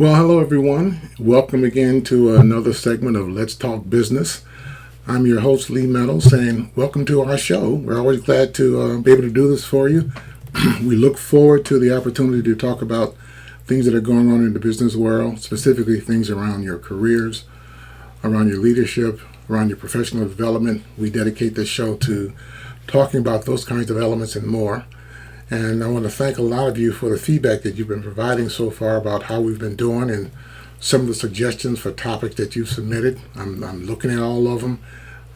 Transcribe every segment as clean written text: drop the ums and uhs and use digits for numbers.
Well, hello everyone. Welcome again to another segment of Let's Talk Business. I'm your host, Lee Meadows, saying welcome to our show. We're always glad to be able to do this for you. We look forward to the opportunity to talk about things that are going on in the business world, specifically things around your careers, around your leadership, around your professional development. We dedicate this show to talking about those kinds of elements and more. And I want to thank a lot of you for the feedback that you've been providing so far about how we've been doing and some of the suggestions for topics that you've submitted. I'm looking at all of them.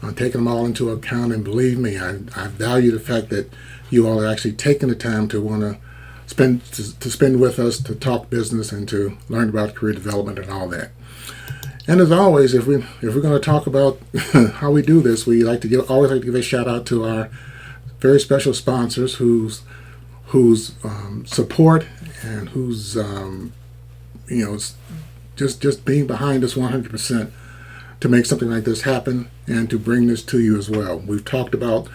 I'm taking them all into account, and believe me, I value the fact that you all are actually taking the time to want to spend with us to talk business and to learn about career development and all that. And as always, if we're going to talk about how we do this, we always like to give a shout out to our very special sponsors whose support and whose just being behind us 100% to make something like this happen and to bring this to you as well. We've talked about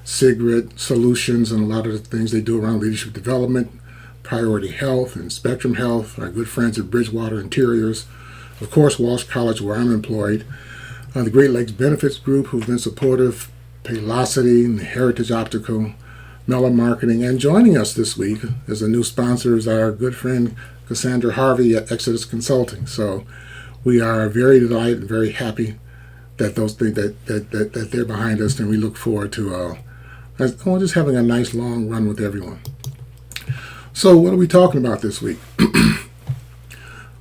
Sigrid Solutions and a lot of the things they do around leadership development, Priority Health and Spectrum Health, our good friends at Bridgewater Interiors, of course Walsh College where I'm employed, the Great Lakes Benefits Group who've been supportive, Paylocity and Heritage Optical, Mellor Marketing, and joining us this week as a new sponsor is our good friend Cassandra Harvey at Exodus Consulting. So we are very delighted and very happy that those things that they're behind us, and we look forward to just having a nice long run with everyone. So what are we talking about this week?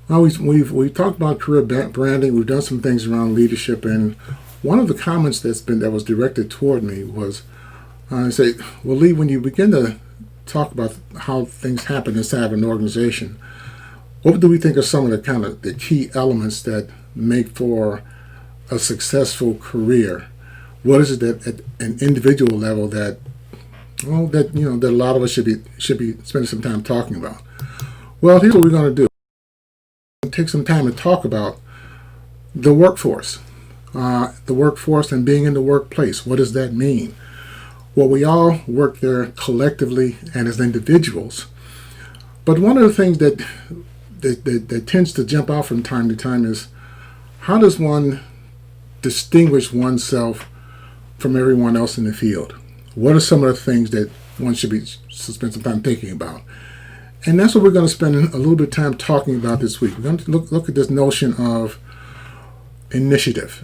Well, we've talked about career branding. We've done some things around leadership, and one of the comments that was directed toward me was, I say, well, Lee, when you begin to talk about how things happen inside of an organization, what do we think are some of the key elements that make for a successful career? What is it that at an individual level that a lot of us should be spending some time talking about? Well, here's what we're going to do. Take some time to talk about the workforce and being in the workplace. What does that mean? Well, we all work there collectively and as individuals. But one of the things that tends to jump out from time to time is, how does one distinguish oneself from everyone else in the field? What are some of the things that one should spend some time thinking about? And that's what we're going to spend a little bit of time talking about this week. We're going to look at this notion of initiative.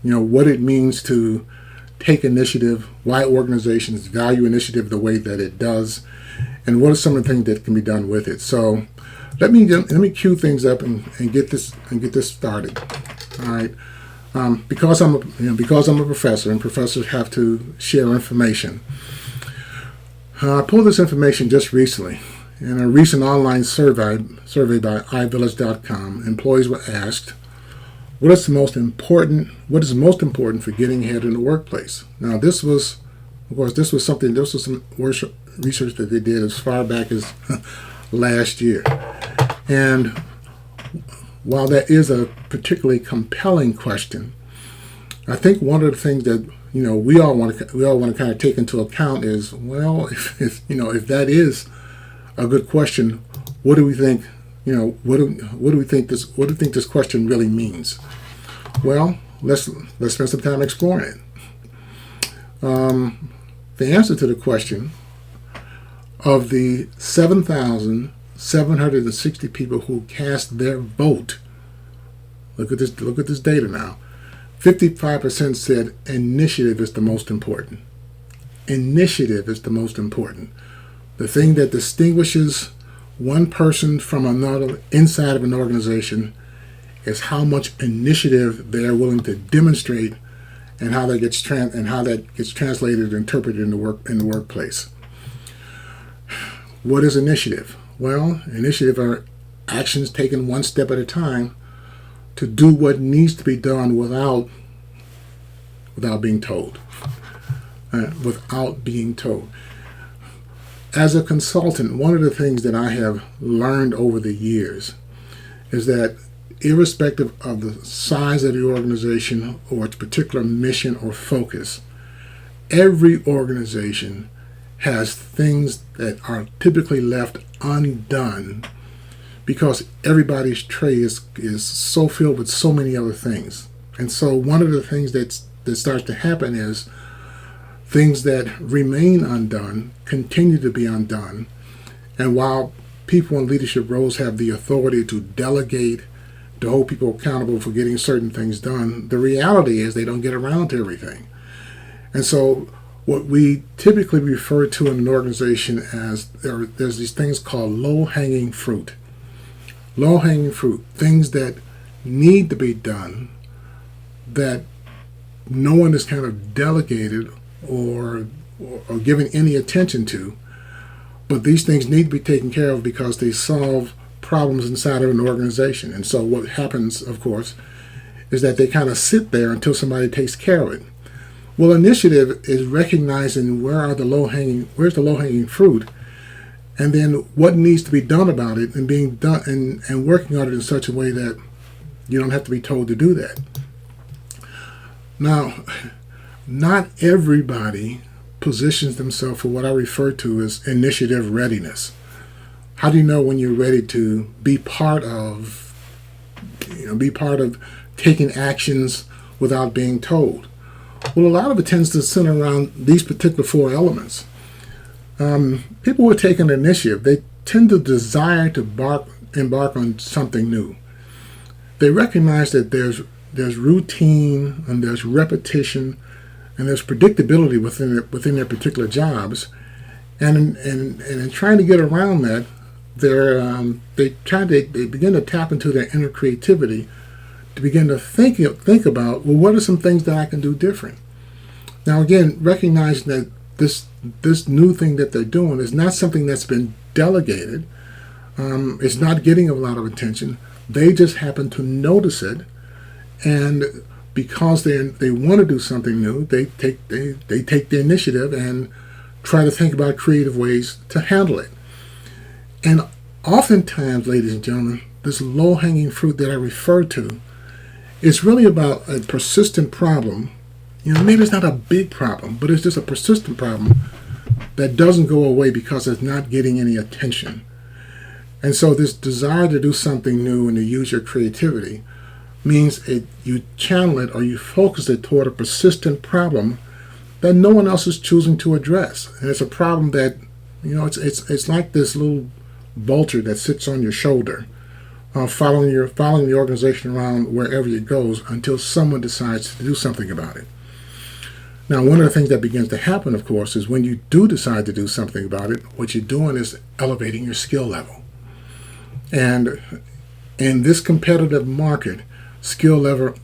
What it means to take initiative, why organizations value initiative the way that it does, and what are some of the things that can be done with it. So let me cue things up and get this started. All right, because I'm a professor and professors have to share information. I pulled this information just recently. In a recent online survey by iVillage.com, employees were asked, what is most important for getting ahead in the workplace? Now, this was some research that they did as far back as last year. And while that is a particularly compelling question, I think one of the things that we all want to kind of take into account is, well, if that is a good question, what do we think? What do we think this question really means? Well, let's spend some time exploring it. The answer to the question, of the 7,760 people who cast their vote, look at this data now. 55% said initiative is the most important. Initiative is the most important. The thing that distinguishes one person from another inside of an organization is how much initiative they are willing to demonstrate, and how that gets translated and interpreted in the workplace. What is initiative? Well, initiative are actions taken one step at a time to do what needs to be done without being told. Without being told. As a consultant, one of the things that I have learned over the years is that irrespective of the size of the organization or its particular mission or focus, every organization has things that are typically left undone because everybody's tray is so filled with so many other things. And so one of the things that starts to happen is things that remain undone continue to be undone. And while people in leadership roles have the authority to delegate, to hold people accountable for getting certain things done, the reality is they don't get around to everything. And so what we typically refer to in an organization as there's these things called low-hanging fruit. Low-hanging fruit, things that need to be done that no one is kind of delegated or given any attention to, but these things need to be taken care of because they solve problems inside of an organization. And so what happens, of course, is that they kind of sit there until somebody takes care of it. Well, initiative is recognizing where's the low-hanging fruit, and then what needs to be done about it, and being done and working on it in such a way that you don't have to be told to do that. Now, not everybody positions themselves for what I refer to as initiative readiness. How do you know when you're ready to be part of taking actions without being told? Well, a lot of it tends to center around these particular four elements. People who take an initiative, they tend to desire to embark on something new. They recognize that there's routine and there's repetition and there's predictability within their particular jobs, and in trying to get around that, they begin to tap into their inner creativity to begin to think about, well, what are some things that I can do different? Now, again, recognizing that this new thing that they're doing is not something that's been delegated. It's not getting a lot of attention. They just happen to notice it, and because they want to do something new, they take the initiative and try to think about creative ways to handle it. And oftentimes, ladies and gentlemen, this low-hanging fruit that I refer to is really about a persistent problem. Maybe it's not a big problem, but it's just a persistent problem that doesn't go away because it's not getting any attention. And so this desire to do something new and to use your creativity means you channel it or you focus it toward a persistent problem that no one else is choosing to address. And it's a problem that, it's like this little vulture that sits on your shoulder, following the organization around wherever it goes until someone decides to do something about it. Now, one of the things that begins to happen, of course, is when you do decide to do something about it, what you're doing is elevating your skill level. And in this competitive market, skill level,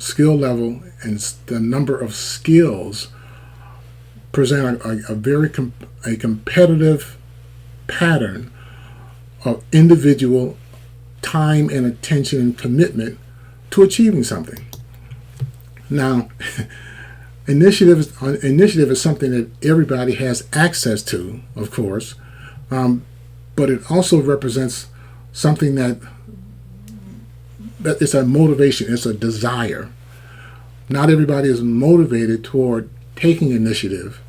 and the number of skills present a competitive pattern of individual time and attention and commitment to achieving something. Now, initiative is something that everybody has access to, of course, but it also represents something that it's a motivation, it's a desire. Not everybody is motivated toward taking initiative,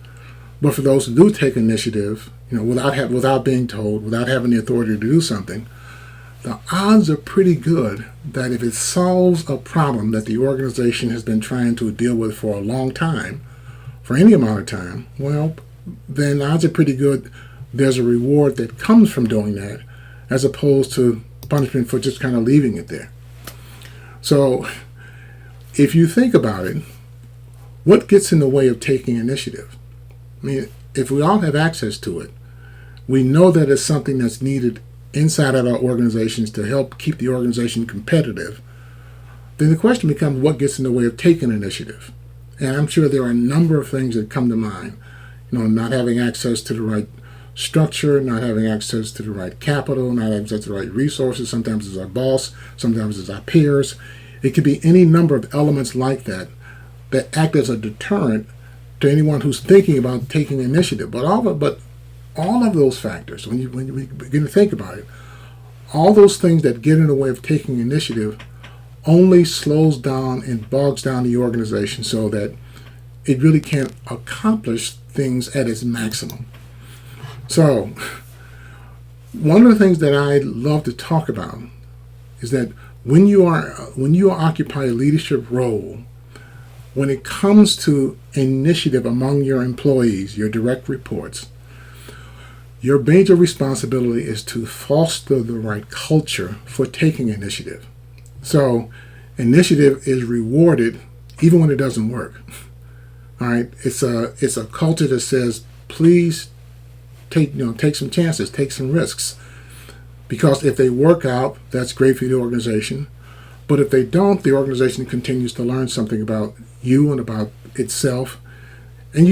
but for those who do take initiative, without being told, without having the authority to do something, the odds are pretty good that if it solves a problem that the organization has been trying to deal with for a long time, for any amount of time, well, then odds are pretty good there's a reward that comes from doing that, as opposed to punishment for just kind of leaving it there. So if you think about it, what gets in the way of taking initiative? I mean, if we all have access to it, we know that it's something that's needed inside of our organizations to help keep the organization competitive. Then the question becomes, what gets in the way of taking initiative? And I'm sure there are a number of things that come to mind. Not having access to the right structure, not having access to the right capital, not having access to the right resources. Sometimes it's our boss, sometimes it's our peers. It could be any number of elements like that act as a deterrent to anyone who's thinking about taking initiative. But all of those factors, when you begin to think about it, all those things that get in the way of taking initiative only slows down and bogs down the organization so that it really can't accomplish things at its maximum. So, one of the things that I love to talk about is that when you occupy a leadership role, when it comes to initiative among your employees, your direct reports, your major responsibility is to foster the right culture for taking initiative. So initiative is rewarded even when it doesn't work. All right, it's a culture that says, please take some chances, take some risks, because if they work out, that's great for the organization. But if they don't, the organization continues to learn something about you and about itself, and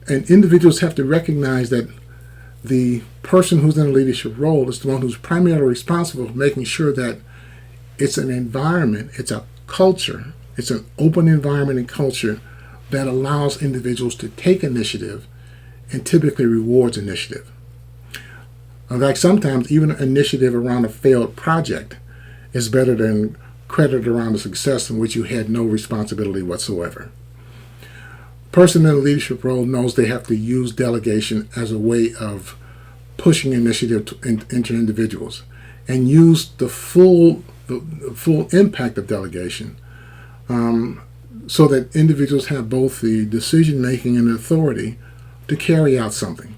individuals have to recognize that the person who's in a leadership role is the one who's primarily responsible for making sure that it's an environment, it's a culture, it's an open environment and culture that allows individuals to take initiative and typically rewards initiative. In fact, sometimes even initiative around a failed project is better than credit around a success in which you had no responsibility whatsoever. A person in a leadership role knows they have to use delegation as a way of pushing initiative into individuals, and use the full impact of delegation, so that individuals have both the decision-making and the authority to carry out something.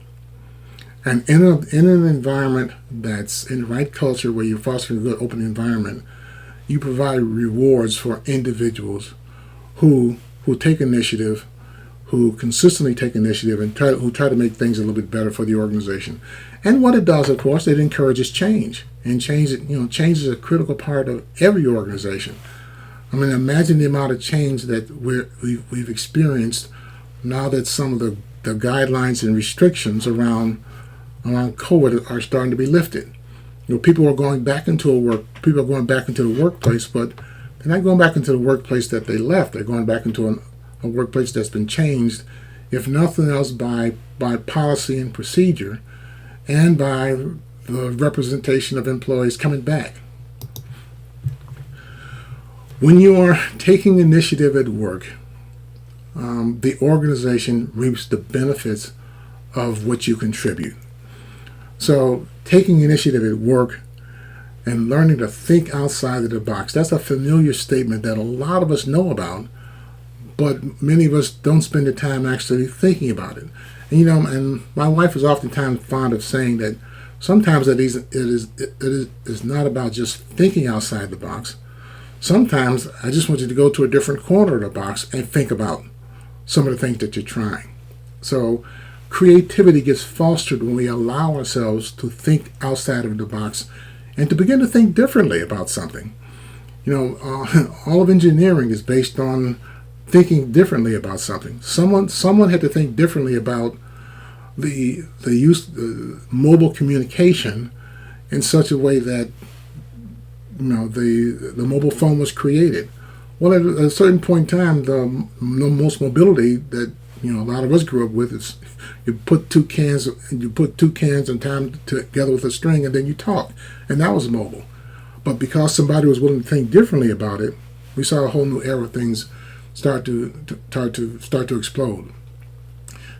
And in an environment that's in the right culture, where you're fostering a good open environment, you provide rewards for individuals who take initiative, who consistently take initiative, and who try to make things a little bit better for the organization. And what it does, of course, it encourages change. And change is a critical part of every organization. I mean, imagine the amount of change that we've experienced now that some of the guidelines and restrictions around COVID are starting to be lifted. People are going back into the workplace, but they're not going back into the workplace that they left. They're going back into a workplace that's been changed, if nothing else, by policy and procedure, and by the representation of employees coming back. When you are taking initiative at work, the organization reaps the benefits of what you contribute. So taking initiative at work and learning to think outside of the box, that's a familiar statement that a lot of us know about, but many of us don't spend the time actually thinking about it. And my wife is oftentimes fond of saying that sometimes it is not about just thinking outside the box. Sometimes I just want you to go to a different corner of the box and think about some of the things that you're trying. So creativity gets fostered when we allow ourselves to think outside of the box and to begin to think differently about something. All of engineering is based on thinking differently about something. Someone had to think differently about the use of mobile communication in such a way that the mobile phone was created. Well, at a certain point in time, the most mobility that a lot of us grew up with is you put two cans and tie them together with a string, and then you talk, and that was mobile. But because somebody was willing to think differently about it, we saw a whole new era of things start to explode.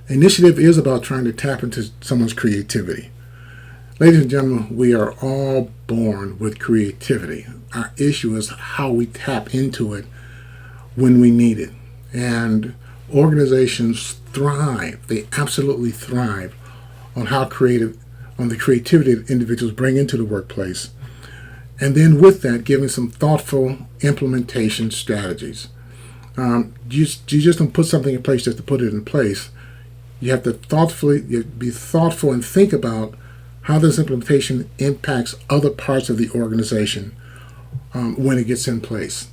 Initiative is about trying to tap into someone's creativity. Ladies and gentlemen, we are all born with creativity. Our issue is how we tap into it when we need it. And organizations thrive. They absolutely thrive on the creativity that individuals bring into the workplace. And then with that, giving some thoughtful implementation strategies. You just don't put something in place just to put it in place. You have to be thoughtful and think about how this implementation impacts other parts of the organization when it gets in place.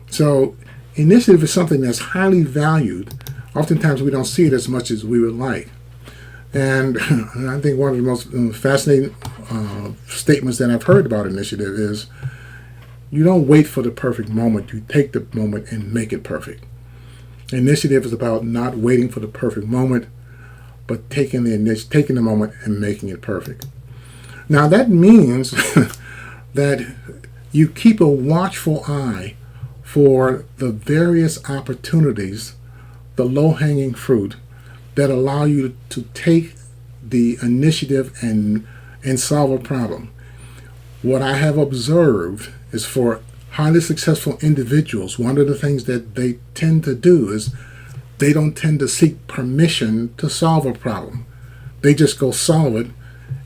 So initiative is something that's highly valued. Oftentimes we don't see it as much as we would like. And I think one of the most fascinating statements that I've heard about initiative is, you don't wait for the perfect moment, you take the moment and make it perfect. Initiative is about not waiting for the perfect moment, but taking the moment and making it perfect. Now that means that you keep a watchful eye for the various opportunities, the low-hanging fruit, that allow you to take the initiative and solve a problem. what I have observed is for highly successful individuals, one of the things that they tend to do is they don't tend to seek permission to solve a problem. They just go solve it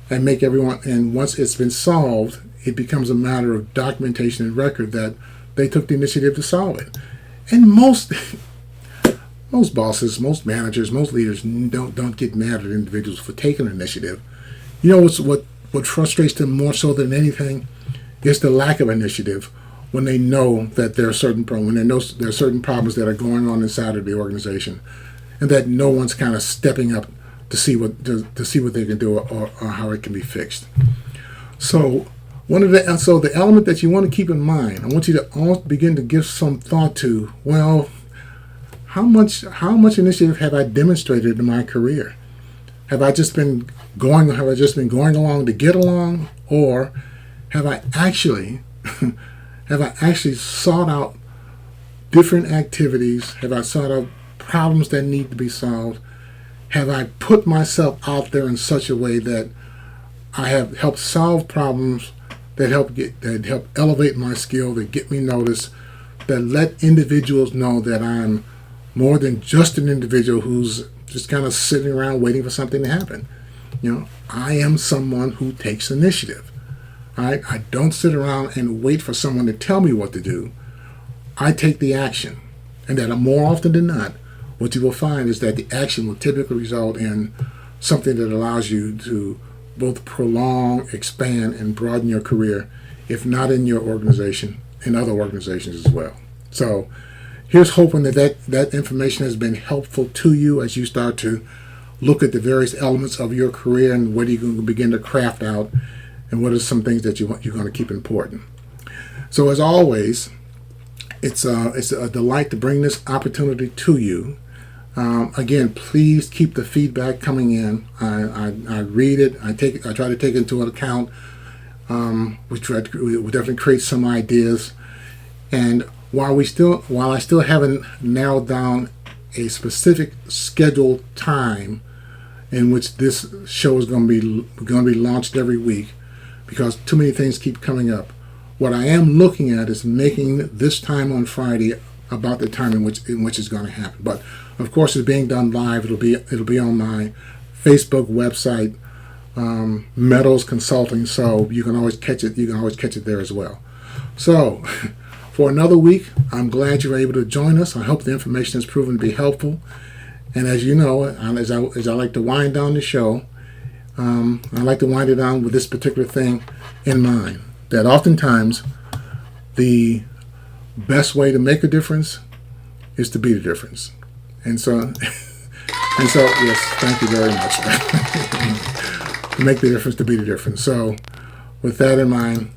and make everyone, and once it's been solved, it becomes a matter of documentation and record that they took the initiative to solve it. And most bosses, most managers, most leaders don't get mad at individuals for taking initiative. You know what frustrates them more so than anything is the lack of initiative when they know that there are certain problems, when they know there are certain problems that are going on inside of the organization, and that no one's kind of stepping up to see what they can do or how it can be fixed. So the element that you want to keep in mind, I want you to all begin to give some thought to, well, how much initiative have I demonstrated in my career? Have I just been going along to get along, or have I actually sought out different activities? Have I sought out problems that need to be solved? Have I put myself out there in such a way that I have helped solve problems that help elevate my skill, that get me noticed, that let individuals know that I'm more than just an individual who's just kind of sitting around waiting for something to happen. I am someone who takes initiative. I don't sit around and wait for someone to tell me what to do. I take the action. And that more often than not, what you will find is that the action will typically result in something that allows you to both prolong, expand, and broaden your career, if not in your organization, in other organizations as well. So here's hoping that information has been helpful to you as you start to look at the various elements of your career and what you can begin to craft out, and what are some things that you're going to keep important. So as always, it's a delight to bring this opportunity to you. Again, please keep the feedback coming in. I read it. I try to take it into account. We definitely create some ideas. And while I still haven't narrowed down a specific scheduled time in which this show is going to be launched every week, because too many things keep coming up, what I am looking at is making this time on Friday about the time in which it's going to happen. But of course, it's being done live. It'll be on my Facebook website, Meadows Consulting. So you can always catch it. You can always catch it there as well. So for another week, I'm glad you were able to join us. I hope the information has proven to be helpful. And as you know, as I like to wind down the show, I like to wind it down with this particular thing in mind, that oftentimes the best way to make a difference is to be the difference. And so yes, thank you very much. To make the difference, to be the difference. So with that in mind,